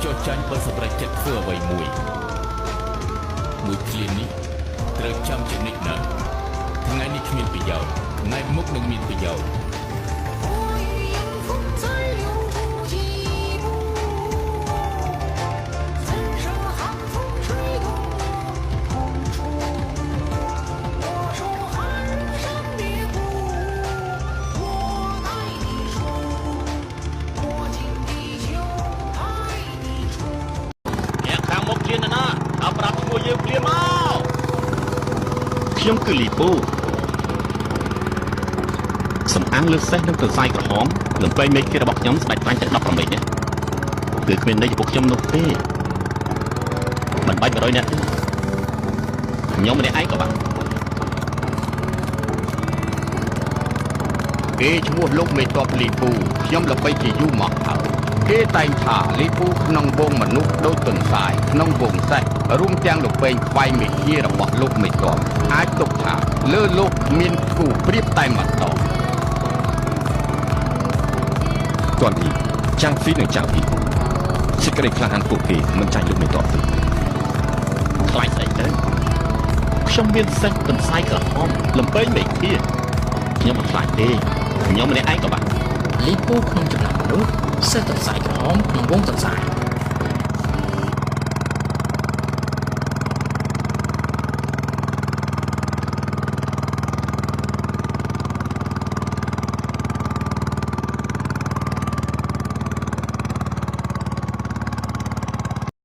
ចោះចាញ់បើសម្រេចចិត្តធ្វើអ្វីមួយឃ្លានេះត្រូវចាំជានិច្ចណាស់ថ្ងៃនេះគ្មានប្រយោជន៍ថ្ងៃមុខនឹងមានប្រយោជន៍ខ្ញុំគឺលីពូសំអាងលើសេះនឹងទៅសាយក្រហមលំពេងមេឃគេរបស់ខ្ញុំស្ដេចបាញ់ទាំង18នាក់គឺគ្មានន័យចំពោះខ្ញុំនោះទេមិនបាច់100នាក់ទេខ្ញុំម្នាក់ឯងក៏បានគេឈ្មោះលោកមេតបលីពូខ្ញុំល្បីជាយូរមកហើយគេតែងថាលីពូក្នុងវងមនុស្សដូចទន្សាយក្នុងវងសេះរួមទាំងលោកពេងខ្វែងមេឃារបស់លោកមេតបអាចទុកថាលើលោកមានគូប្រៀបតែម្ដងទាន់ពីចាំងហ្វីនិងចាំងពីសេចក្តីក្លាហានពួកគេមិនចាញ់លោកមេតបទេខ្លាចស្អីទៅខ្ញុំមានសេះទន្សាយក្រហមលំពេងមេឃាខ្ញុំមិនខ្លាចទេខ្ញុំម្នាក់ឯងក៏បានលីពូក្នុងចំណោមមនុស្សសេះទន្សាយក្រហមក្នុងវងទន្សាយ